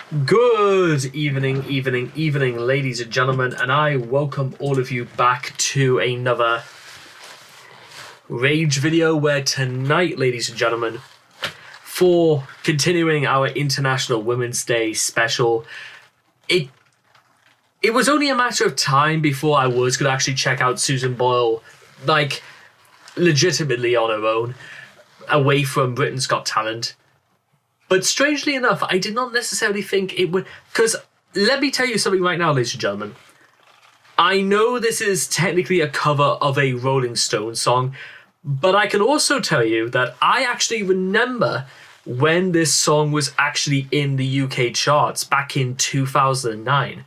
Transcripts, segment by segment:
Good evening, ladies and gentlemen, and I welcome all of you back to another Rage video where tonight, ladies and gentlemen, for continuing our International Women's Day special, it was only a matter of time before I was going to actually check out Susan Boyle, like, legitimately on her own, away from Britain's Got Talent. But strangely enough, I did not necessarily think it would... Because let me tell you something right now, ladies and gentlemen. I know this is technically a cover of a Rolling Stones song, but I can also tell you that I actually remember when this song was actually in the UK charts back in 2009.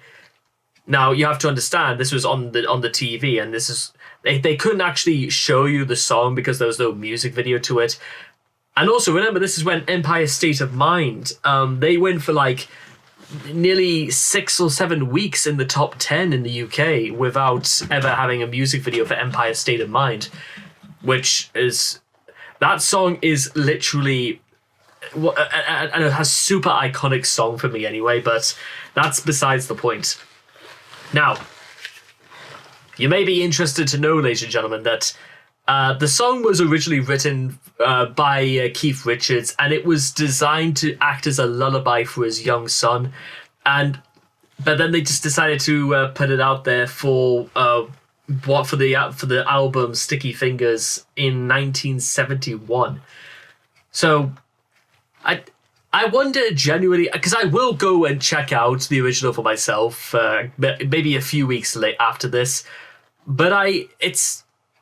Now, you have to understand, this was on the TV, and this is... They couldn't actually show you the song because there was no music video to it. And also, remember, this is when Empire State of Mind, they went for like nearly 6 or 7 weeks in the top 10 in the UK without ever having a music video for Empire State of Mind, which is... That song is literally... and it has super iconic song for me anyway, but that's besides the point. Now, you may be interested to know, ladies and gentlemen, that the song was originally written by Keith Richards, and it was designed to act as a lullaby for his young son. But then they just decided to put it out there for the album Sticky Fingers in 1971. So I wonder genuinely, because I will go and check out the original for myself, maybe a few weeks late after this. But I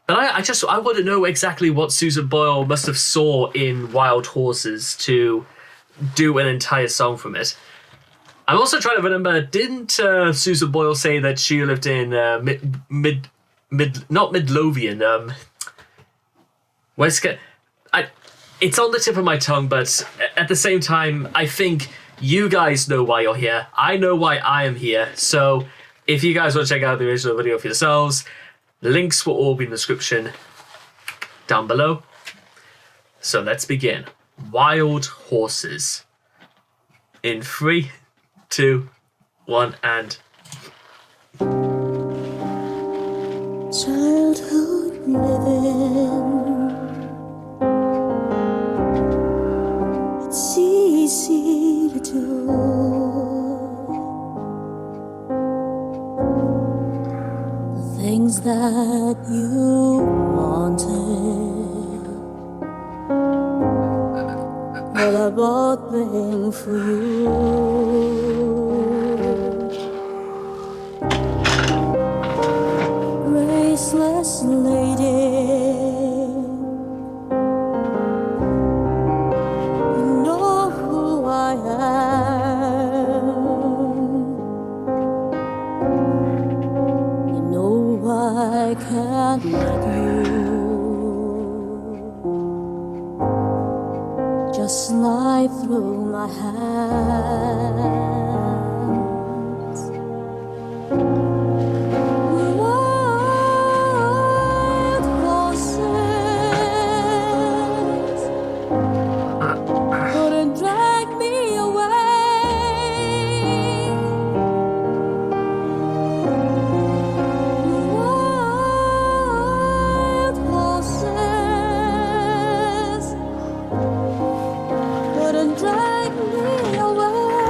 want to know exactly what Susan Boyle must have saw in Wild Horses to do an entire song from it. I'm also trying to remember, didn't Susan Boyle say that she lived in not Midlothian, it's on the tip of my tongue, but at the same time, I think you guys know why you're here. I know why I am here. So if you guys want to check out the original video for yourselves, links will all be in the description down below. So let's begin. Wild Horses. In 3, 2, 1, and... Childhood living, it's easy to do. Things that you wanted, well, I bought them for you. Graceless lady, you know who I am. You know I can't let you just slide through my hands. Wild horses couldn't drag me away. Wild horses couldn't drag me away.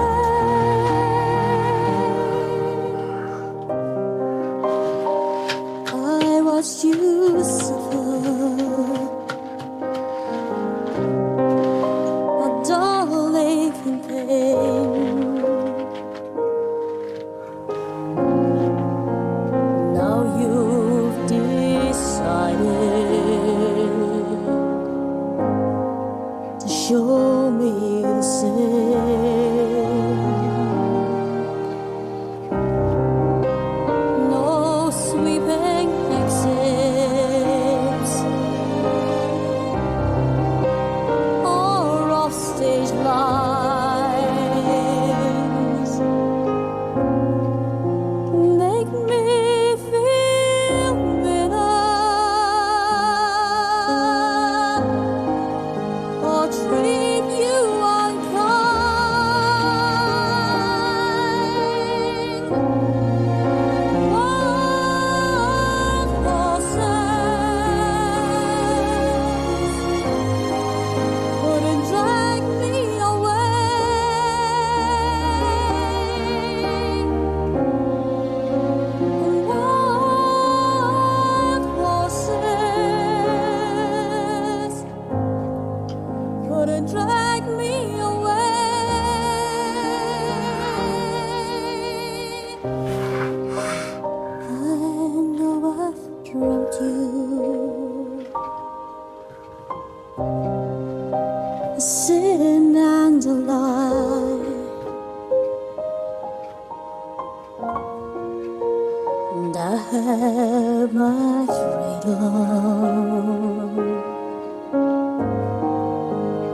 have my freedom,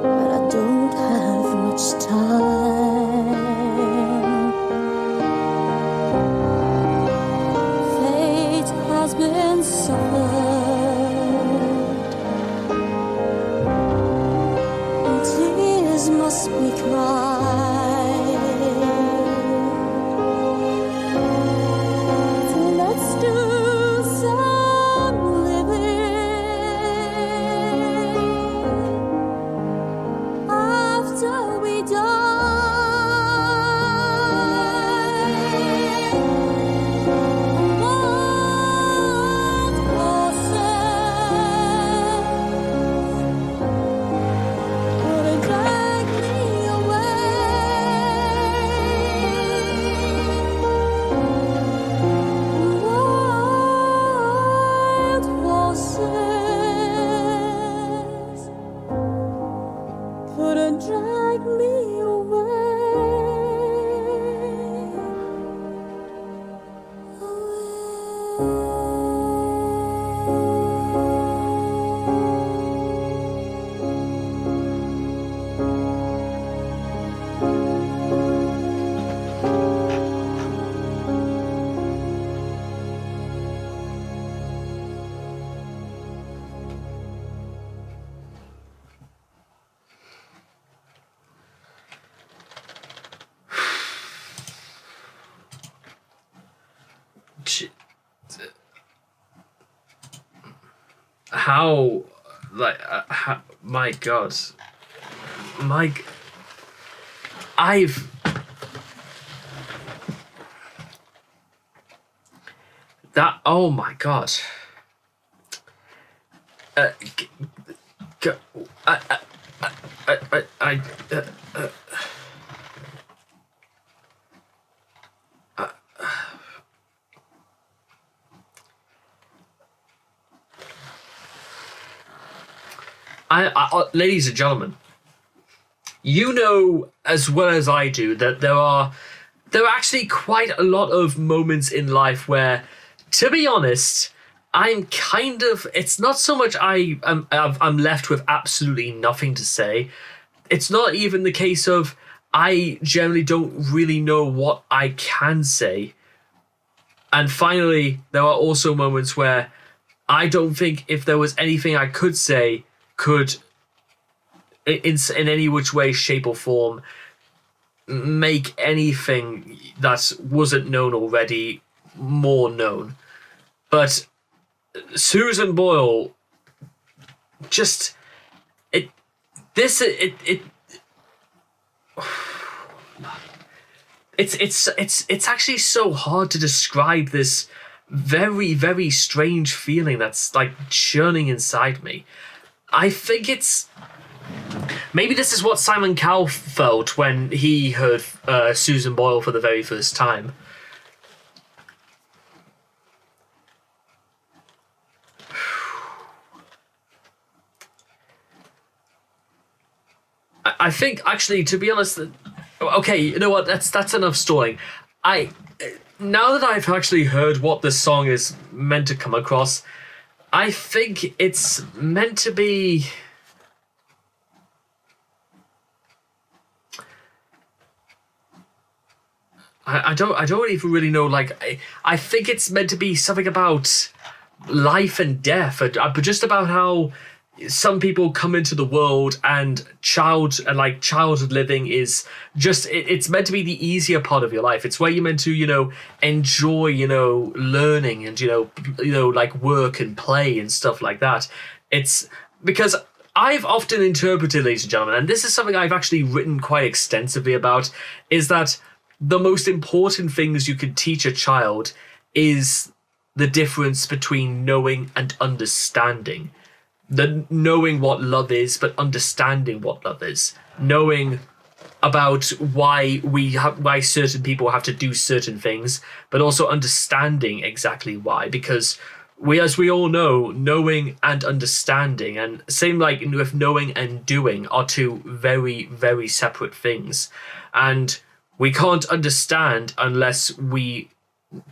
but I don't have much time. Fate has been suffered, and tears must be cried. So let's do some living after we die. What forces couldn't drag me away? Wild horses couldn't drag me How, like, my God, I've that. Oh my God. G- g- I ladies and gentlemen, you know as well as I do that there are actually quite a lot of moments in life where, to be honest, I'm kind of. It's not so much I'm left with absolutely nothing to say. It's not even the case of I generally don't really know what I can say. And finally, there are also moments where I don't think if there was anything I could say could, in any which way, shape, or form, make anything that wasn't known already more known. But Susan Boyle, just it. This it. It's actually so hard to describe this very, very strange feeling that's like churning inside me. I think it's maybe this is what Simon Cowell felt when he heard Susan Boyle for the very first time. I think, actually, to be honest, okay, you know what? That's enough stalling. Now that I've actually heard what this song is meant to come across, I think it's meant to be. I don't even really know. Like, I think it's meant to be something about life and death, but just about how some people come into the world and childhood living is just it's meant to be the easier part of your life. It's where you're meant to enjoy learning and like work and play and stuff like that. It's because I've often interpreted, ladies and gentlemen, and this is something I've actually written quite extensively about, is that the most important things you can teach a child is the difference between knowing and understanding. The knowing what love is, but understanding what love is. Knowing about why certain people have to do certain things, but also understanding exactly why. Because as we all know, knowing and understanding, and same like with knowing and doing, are two very, very separate things. And we can't understand unless we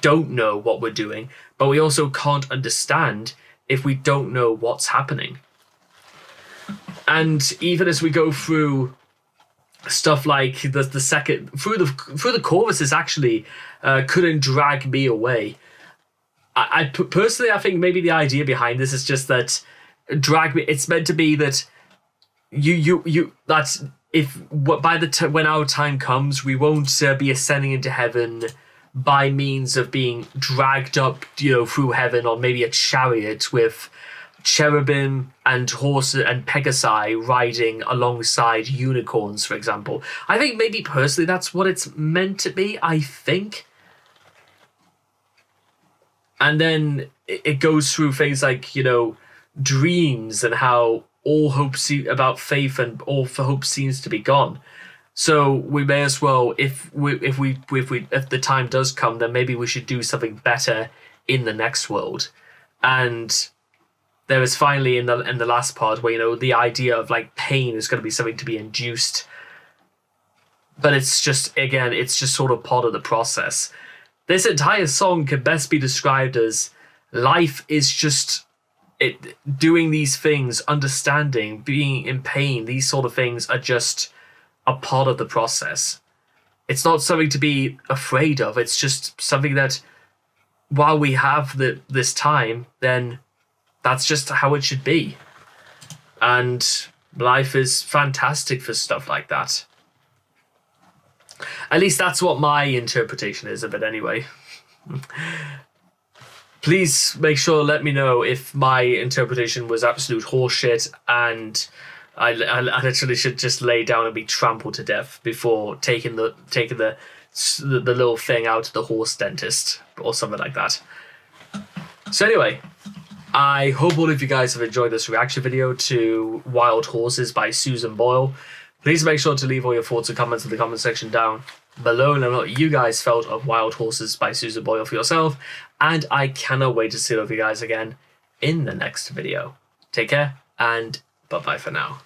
don't know what we're doing, but we also can't understand if we don't know what's happening. And even as we go through stuff like the second through the choruses, actually couldn't drag me away. I personally, I think maybe the idea behind this is just that drag me. It's meant to be that you that's if by the when our time comes, we won't be ascending into heaven by means of being dragged up, through heaven on maybe a chariot with cherubim and horses and pegasi riding alongside unicorns, for example. I think maybe personally that's what it's meant to be, I think. And then it goes through things like, dreams and how all hope about faith and all for hope seems to be gone. So we may as well, if the time does come, then maybe we should do something better in the next world. And there is finally in the last part where the idea of like pain is going to be something to be induced, but it's just sort of part of the process. This entire song can best be described as life is just doing these things, understanding, being in pain. These sort of things are just a part of the process. It's not something to be afraid of. It's just something that while we have this time, then that's just how it should be. And life is fantastic for stuff like that. At least that's what my interpretation is of it anyway. Please make sure to let me know if my interpretation was absolute horseshit and I literally should just lay down and be trampled to death before taking the little thing out to the horse dentist or something like that. So anyway, I hope all of you guys have enjoyed this reaction video to Wild Horses by Susan Boyle. Please make sure to leave all your thoughts and comments in the comment section down below and let me know what you guys felt of Wild Horses by Susan Boyle for yourself. And I cannot wait to see all of you guys again in the next video. Take care and bye-bye for now.